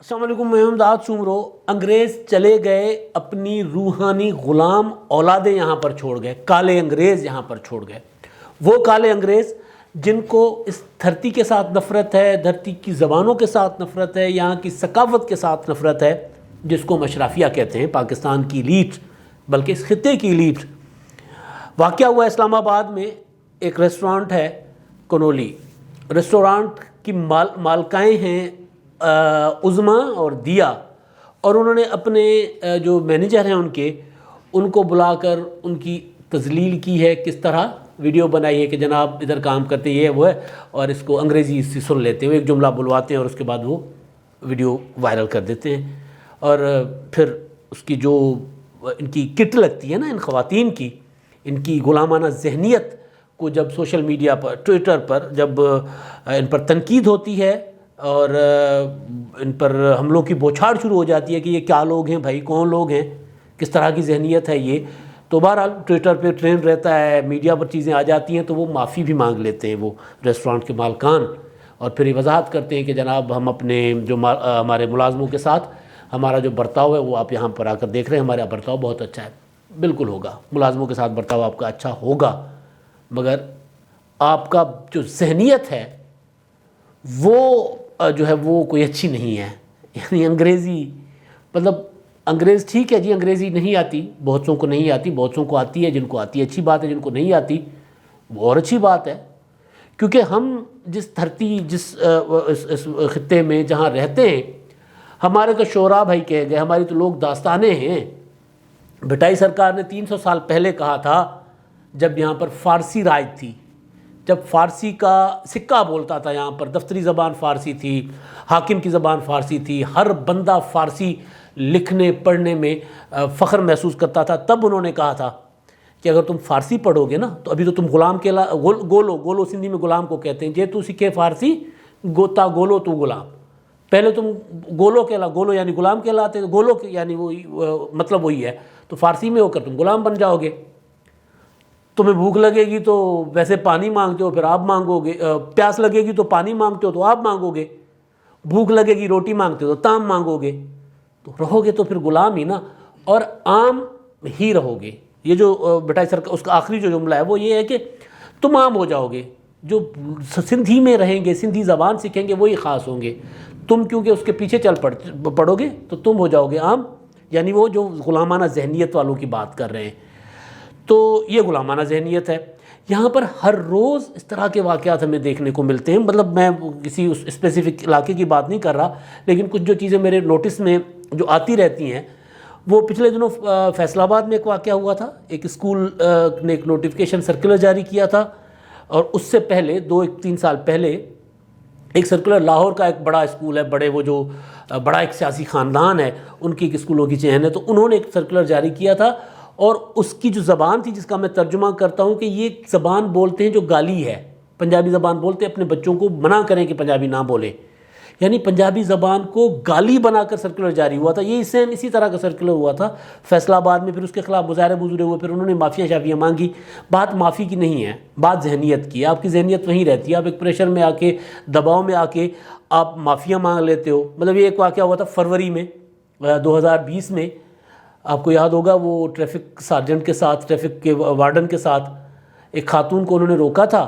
السلام علیکم، میں امداد سومرو۔ انگریز چلے گئے، اپنی روحانی غلام اولادیں یہاں پر چھوڑ گئے، کالے انگریز یہاں پر چھوڑ گئے۔ وہ کالے انگریز جن کو اس دھرتی کے ساتھ نفرت ہے، دھرتی کی زبانوں کے ساتھ نفرت ہے، یہاں کی ثقافت کے ساتھ نفرت ہے، جس کو اشرافیہ کہتے ہیں، پاکستان کی ایلیٹ، بلکہ اس خطے کی ایلیٹ۔ واقعہ ہوا اسلام آباد میں، ایک ریسٹورانٹ ہے کنولی، ریسٹورانٹ کی مالکائیں ہیں عظما اور دیا، اور انہوں نے اپنے جو مینیجر ہیں ان کو بلا کر ان کی تذلیل کی ہے۔ کس طرح ویڈیو بنائی ہے کہ جناب ادھر کام کرتے یہ وہ ہے، اور اس کو انگریزی سے سن لیتے ہیں، ایک جملہ بلواتے ہیں اور اس کے بعد وہ ویڈیو وائرل کر دیتے ہیں۔ اور پھر اس کی جو ان کی کٹ لگتی ہے نا، ان خواتین کی، ان کی غلامانہ ذہنیت کو جب سوشل میڈیا پر، ٹویٹر پر جب ان پر تنقید ہوتی ہے اور ان پر حملوں کی بوچھاڑ شروع ہو جاتی ہے کہ یہ کیا لوگ ہیں بھائی، کون لوگ ہیں، کس طرح کی ذہنیت ہے یہ، تو بہرحال ٹویٹر پہ ٹرینڈ رہتا ہے، میڈیا پر چیزیں آ جاتی ہیں تو وہ معافی بھی مانگ لیتے ہیں وہ ریسٹورانٹ کے مالکان، اور پھر یہ وضاحت کرتے ہیں کہ جناب ہم اپنے جو ہمارے ملازموں کے ساتھ ہمارا جو برتاؤ ہے وہ آپ یہاں پر آ کر دیکھ رہے ہیں، ہمارا برتاؤ بہت اچھا ہے۔ بالکل ہوگا، ملازموں کے ساتھ برتاؤ آپ کا اچھا ہوگا، مگر آپ کا جو ذہنیت ہے وہ جو ہے وہ کوئی اچھی نہیں ہے۔ یعنی انگریزی، مطلب انگریز ٹھیک ہے جی، انگریزی نہیں آتی، بہتوں کو نہیں آتی، بہتوں کو آتی ہے، جن کو آتی ہے اچھی بات ہے، جن کو نہیں آتی وہ اور اچھی بات ہے، کیونکہ ہم جس دھرتی، اس خطے میں جہاں رہتے ہیں، ہمارے تو شعراء بھائی کہہ گئے، ہماری تو لوگ داستانیں ہیں۔ بھٹائی سرکار نے 300 سال پہلے کہا تھا، جب یہاں پر فارسی رائج تھی، جب فارسی کا سکہ بولتا تھا، یہاں پر دفتری زبان فارسی تھی، حاکم کی زبان فارسی تھی، ہر بندہ فارسی لکھنے پڑھنے میں فخر محسوس کرتا تھا، تب انہوں نے کہا تھا کہ اگر تم فارسی پڑھو گے نا تو ابھی تو تم غلام کے گولو سندھی میں غلام کو کہتے ہیں، جے تو سکھے فارسی گوتا گولو تو غلام، پہلے تم گولو یعنی غلام کہلاتے، گولو یعنی وہی مطلب وہی ہے، تو فارسی میں ہو کر تم غلام بن جاؤ گے۔ تمہیں بھوک لگے گی تو ویسے پانی مانگتے ہو، پھر آپ مانگو گے، پیاس لگے گی تو پانی مانگتے ہو تو آپ مانگو گے، بھوک لگے گی روٹی مانگتے ہو تو تام مانگو گے، تو رہو گے تو پھر غلام ہی نا، اور عام ہی رہو گے۔ یہ جو بٹائی سرکار اس کا آخری جو جملہ ہے وہ یہ ہے کہ تم عام ہو جاؤ گے، جو سندھی میں رہیں گے، سندھی زبان سیکھیں گے وہی خاص ہوں گے، تم کیونکہ اس کے پیچھے چل پڑو گے تو تم ہو جاؤ گے عام، یعنی وہ جو غلامانہ ذہنیت والوں کی بات کر رہے ہیں۔ تو یہ غلامانہ ذہنیت ہے۔ یہاں پر ہر روز اس طرح کے واقعات ہمیں دیکھنے کو ملتے ہیں، مطلب میں کسی اس اسپیسیفک علاقے کی بات نہیں کر رہا، لیکن کچھ جو چیزیں میرے نوٹس میں جو آتی رہتی ہیں، وہ پچھلے دنوں فیصل آباد میں ایک واقعہ ہوا تھا، ایک اسکول نے ایک نوٹیفیکیشن سرکولر جاری کیا تھا، اور اس سے پہلے 2-3 سال پہلے ایک سرکولر لاہور کا ایک بڑا اسکول ہے، بڑا ایک سیاسی خاندان ہے، ان کی ایک اسکولوں کی چین ہے، تو انہوں نے ایک سرکولر جاری کیا تھا، اور اس کی جو زبان تھی، جس کا میں ترجمہ کرتا ہوں کہ یہ زبان بولتے ہیں جو گالی ہے، پنجابی زبان بولتے ہیں، اپنے بچوں کو منع کریں کہ پنجابی نہ بولیں، یعنی پنجابی زبان کو گالی بنا کر سرکولر جاری ہوا تھا۔ یہ سیم اسی طرح کا سرکولر ہوا تھا فیصل آباد میں، پھر اس کے خلاف مظاہرے ہوئے، پھر انہوں نے معافیاں مانگی۔ بات معافی کی نہیں ہے، بات ذہنیت کی ہے، آپ کی ذہنیت وہیں رہتی ہے، آپ ایک پریشر میں آ کے، دباؤ میں آ کے آپ معافیاں مانگ لیتے ہو۔ مطلب یہ ایک واقعہ ہوا تھا فروری میں 2020 میں، آپ کو یاد ہوگا، وہ ٹریفک سارجنٹ کے ساتھ، ٹریفک کے وارڈن کے ساتھ ایک خاتون کو انہوں نے روکا تھا،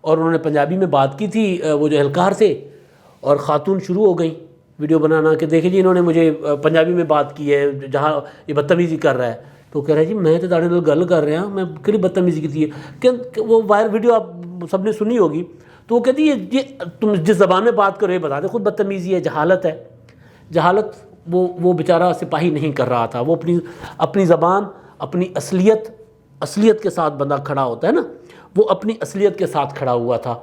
اور انہوں نے پنجابی میں بات کی تھی وہ جو اہلکار سے، اور خاتون شروع ہو گئی ویڈیو بنانا کہ دیکھیں جی انہوں نے مجھے پنجابی میں بات کی ہے، جہاں یہ بدتمیزی کر رہا ہے، تو کہہ رہا ہے جی میں تو تاڑے نال گل کر رہا، میں کہڑی بدتمیزی کی ہے، کہ وہ وائرل ویڈیو آپ سب نے سنی ہوگی، تو وہ کہتی ہے یہ تم جس زبان میں بات کرو یہ بتا دے، خود بدتمیزی ہے، جہالت ہے۔ جہالت وہ بیچارہ سپاہی نہیں کر رہا تھا، وہ اپنی زبان، اپنی اصلیت کے ساتھ بندہ کھڑا ہوتا ہے نا، وہ اپنی اصلیت کے ساتھ کھڑا ہوا تھا۔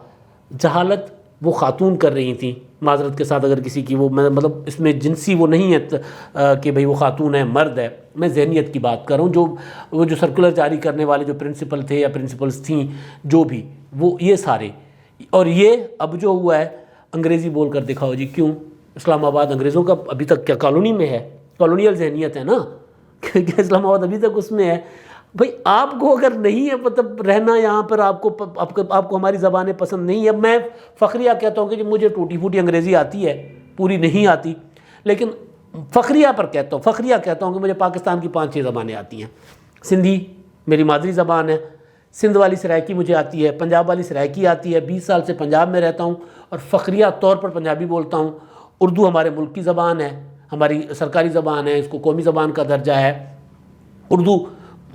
جہالت وہ خاتون کر رہی تھیں، معذرت کے ساتھ اگر کسی کی وہ، مطلب اس میں جنسی وہ نہیں ہے کہ بھئی وہ خاتون ہے مرد ہے، میں ذہنیت کی بات کر رہا ہوں، وہ جو سرکولر جاری کرنے والے جو پرنسپل تھے یا پرنسپلز تھیں جو بھی، وہ یہ سارے، اور یہ اب جو ہوا ہے انگریزی بول کر دکھاؤ جی، کیوں؟ اسلام آباد انگریزوں کا ابھی تک کیا کالونی میں ہے؟ کالونیل ذہنیت ہے نا، کہ اسلام آباد ابھی تک اس میں ہے۔ بھئی آپ کو اگر نہیں ہے مطلب رہنا یہاں پر، آپ کو ہماری زبانیں پسند نہیں ہے، میں فخریہ کہتا ہوں کہ مجھے ٹوٹی پھوٹی انگریزی آتی ہے، پوری نہیں آتی، لیکن فخریہ پر کہتا ہوں، فخریہ کہتا ہوں کہ مجھے پاکستان کی 5-6 زبانیں آتی ہیں۔ سندھی میری مادری زبان ہے، سندھ والی سرائکی مجھے آتی ہے، پنجاب والی سرائکی آتی ہے، 20 سال سے پنجاب میں رہتا ہوں اور فخریہ طور پر پنجابی بولتا ہوں۔ اردو ہمارے ملک کی زبان ہے، ہماری سرکاری زبان ہے، اس کو قومی زبان کا درجہ ہے۔ اردو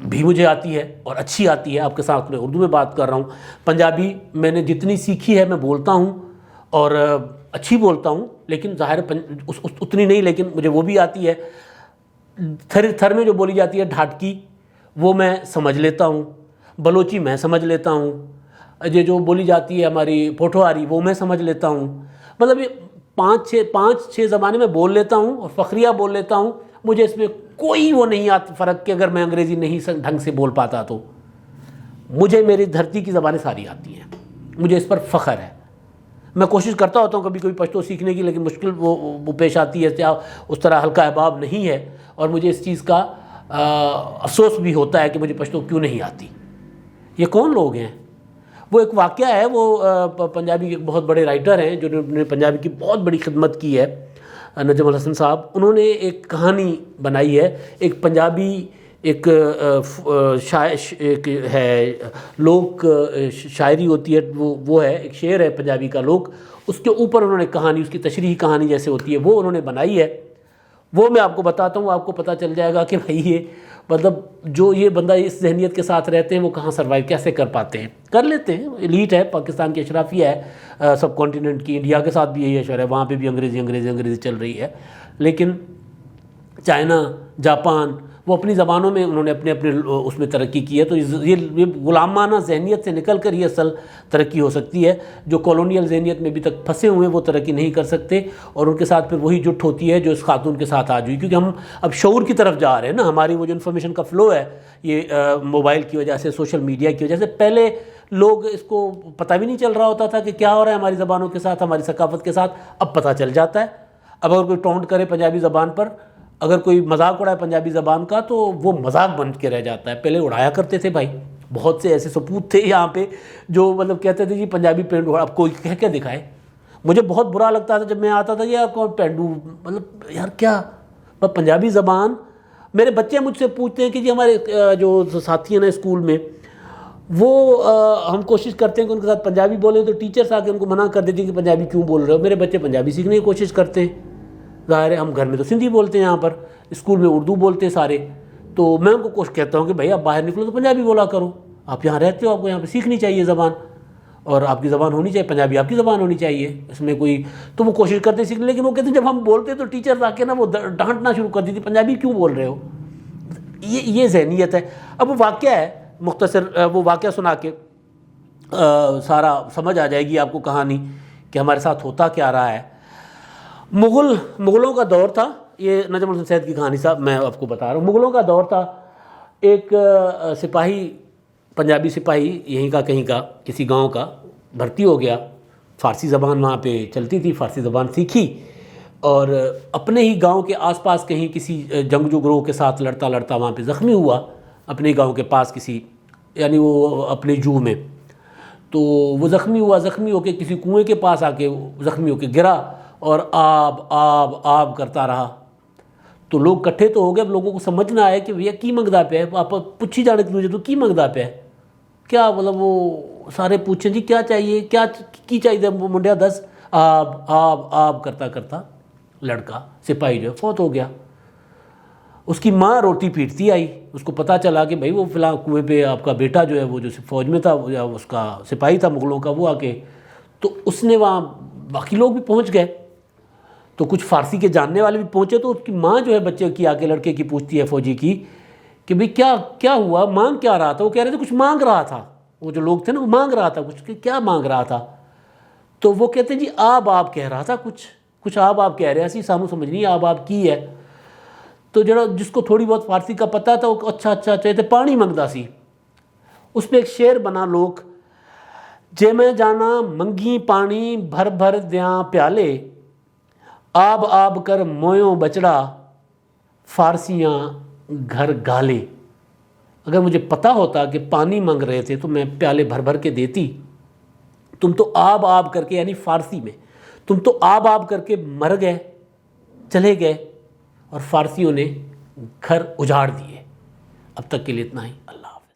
بھی مجھے آتی ہے اور اچھی آتی ہے، آپ کے ساتھ میں اردو میں بات کر رہا ہوں۔ پنجابی میں نے جتنی سیکھی ہے میں بولتا ہوں اور اچھی بولتا ہوں، لیکن ظاہر اتنی نہیں، لیکن مجھے وہ بھی آتی ہے۔ تھر میں جو بولی جاتی ہے ڈھاٹکی، وہ میں سمجھ لیتا ہوں۔ بلوچی میں سمجھ لیتا ہوں۔ یہ جو بولی جاتی ہے ہماری پوٹھواری، وہ میں سمجھ لیتا ہوں۔ مطلب یہ 5-6 زبانیں میں بول لیتا ہوں اور فخریہ بول لیتا ہوں۔ مجھے اس میں کوئی وہ نہیں آتا فرق کہ اگر میں انگریزی نہیں ڈھنگ سے بول پاتا تو مجھے میری دھرتی کی زبانیں ساری آتی ہیں، مجھے اس پر فخر ہے۔ میں کوشش کرتا ہوتا ہوں کبھی کبھی پشتو سیکھنے کی، لیکن مشکل وہ پیش آتی ہے، اس طرح ہلکا احباب نہیں ہے، اور مجھے اس چیز کا افسوس بھی ہوتا ہے کہ مجھے پشتو کیوں نہیں آتی۔ یہ کون لوگ ہیں؟ وہ ایک واقعہ ہے، وہ پنجابی کے بہت بڑے رائٹر ہیں جنہوں نے پنجابی کی بہت بڑی خدمت کی ہے، نجم الحسن صاحب۔ انہوں نے ایک کہانی بنائی ہے، ایک پنجابی ایک ایک ہے لوک شاعری ہوتی ہے، وہ ہے ایک شعر ہے پنجابی کا لوک، اس کے اوپر انہوں نے کہانی، اس کی تشریحی کہانی جیسے ہوتی ہے وہ انہوں نے بنائی ہے۔ وہ میں آپ کو بتاتا ہوں، آپ کو پتہ چل جائے گا کہ بھائی یہ مطلب جو یہ بندہ اس ذہنیت کے ساتھ رہتے ہیں وہ کہاں سروائیو کیسے کر پاتے ہیں۔ کر لیتے ہیں، ایلیٹ ہے، پاکستان کی اشرافیہ ہے سب کانٹیننٹ کی، انڈیا کے ساتھ بھی یہی اشر ہے، وہاں پہ بھی انگریزی چل رہی ہے، لیکن چائنا، جاپان، وہ اپنی زبانوں میں انہوں نے اپنے اس میں ترقی کی ہے۔ تو یہ غلامانہ ذہنیت سے نکل کر یہ اصل ترقی ہو سکتی ہے۔ جو کالونیل ذہنیت میں ابھی تک پھنسے ہوئے ہیں وہ ترقی نہیں کر سکتے، اور ان کے ساتھ پھر وہی جٹ ہوتی ہے جو اس خاتون کے ساتھ آج ہوئی، کیونکہ ہم اب شعور کی طرف جا رہے ہیں نا۔ ہماری وہ جو انفارمیشن کا فلو ہے یہ موبائل کی وجہ سے، سوشل میڈیا کی وجہ سے، پہلے لوگ اس کو پتہ بھی نہیں چل رہا ہوتا تھا کہ کیا ہو رہا ہے ہماری زبانوں کے ساتھ، ہماری ثقافت کے ساتھ، اب پتہ چل جاتا ہے۔ اب اگر کوئی ٹونٹ کرے پنجابی زبان پر، اگر کوئی مذاق اڑائے پنجابی زبان کا، تو وہ مذاق بن کے رہ جاتا ہے۔ پہلے اڑایا کرتے تھے بھائی، بہت سے ایسے سپوت تھے یہاں پہ جو مطلب کہتے تھے جی پنجابی پینڈو، اب کوئی کہہ کے دکھائے۔ مجھے بہت برا لگتا تھا جب میں آتا تھا یار کون پینڈو، مطلب یار کیا پنجابی زبان۔ میرے بچے مجھ سے پوچھتے ہیں کہ جی ہمارے جو ساتھی ہیں نا اسکول میں، وہ ہم کوشش کرتے ہیں کہ ان کے ساتھ پنجابی بولیں، تو ٹیچرس آ کے ان کو منع کر دیتی ہیں کہ پنجابی کیوں بول رہے ہو۔ میرے بچے پنجابی سیکھنے کی کوشش کرتے ہیں، ظاہر ہے ہم گھر میں تو سندھی بولتے ہیں، یہاں پر اسکول میں اردو بولتے ہیں سارے، تو میں ان کو کوشش کہتا ہوں کہ بھائی آپ باہر نکلو تو پنجابی بولا کرو، آپ یہاں رہتے ہو، آپ کو یہاں پہ سیکھنی چاہیے زبان، اور آپ کی زبان ہونی چاہیے، پنجابی آپ کی زبان ہونی چاہیے، اس میں کوئی، تو وہ کوشش کرتے ہیں سیکھنے، لیکن وہ کہتے ہیں جب ہم بولتے ہیں تو ٹیچرز آ کے نا وہ ڈانٹنا شروع کر دیتی، پنجابی کیوں بول رہے ہو۔ یہ ذہنیت ہے۔ اب وہ واقعہ ہے، مختصر وہ واقعہ سنا کے سارا سمجھ آ جائے گی آپ کو کہانی کہ ہمارے ساتھ ہوتا کیا رہا ہے۔ مغلوں کا دور تھا، یہ نجم الحسن صاحب کی کہانی صاحب میں آپ کو بتا رہا ہوں۔ مغلوں کا دور تھا، ایک سپاہی، پنجابی سپاہی یہیں کا کہیں کا کسی گاؤں کا بھرتی ہو گیا، فارسی زبان وہاں پہ چلتی تھی، فارسی زبان سیکھی، اور اپنے ہی گاؤں کے آس پاس کہیں کسی جنگجو گروہ کے ساتھ لڑتا لڑتا وہاں پہ زخمی ہوا، اپنے گاؤں کے پاس کسی، یعنی وہ اپنے جو میں، تو وہ زخمی ہو کے کسی کنویں کے پاس آ کے زخمی ہو کے گرا، اور آب آب آب کرتا رہا۔ تو لوگ کٹھے تو ہو گئے، اب لوگوں کو سمجھ نہ آئے کہ بھیا کی منگدا پہ ہے، آپ پوچھی جانے کی تو کی منگدا پہ ہے کیا، مطلب وہ سارے پوچھیں جی کیا چاہیے، کیا کی چاہیے، وہ منڈیا دس آب آب آب کرتا کرتا لڑکا سپاہی جو ہے فوت ہو گیا۔ اس کی ماں روٹی پیٹتی آئی، اس کو پتہ چلا کہ بھائی وہ فلاں کنویں پہ آپ کا بیٹا جو ہے وہ جو فوج میں تھا، یا اس کا سپاہی تھا مغلوں کا، وہ آ کے، تو اس نے وہاں، باقی لوگ بھی پہنچ گئے، تو کچھ فارسی کے جاننے والے بھی پہنچے، تو اس کی ماں جو ہے بچے کی آ کے لڑکے کی پوچھتی ہے فوجی کی کہ بھئی کیا ہوا، مانگ کیا رہا تھا؟ وہ کہہ رہے تھے کچھ مانگ رہا تھا، وہ جو لوگ تھے نا وہ مانگ رہا تھا کچھ، کہ کیا مانگ رہا تھا؟ تو وہ کہتے ہیں جی آب آب کہہ رہا تھا، کچھ آب آب کہہ رہا سی، سانو سمجھ نہیں آب آب کی ہے۔ تو جس کو تھوڑی بہت فارسی کا پتہ تھا وہ اچھا چاہتے پانی منگدا سی۔ اس میں ایک شعر بنا لوگ، جے میں جانا منگی پانی بھر بھر دیاں پیالے، آب آب کر مویوں بچڑا فارسیاں گھر گالے۔ اگر مجھے پتہ ہوتا کہ پانی مانگ رہے تھے تو میں پیالے بھر بھر کے دیتی، تم تو آب آب کر کے، یعنی فارسی میں تم تو آب آب کر کے مر گئے، چلے گئے اور فارسیوں نے گھر اجاڑ دیے. اب تک کے لیے اتنا ہی. اللہ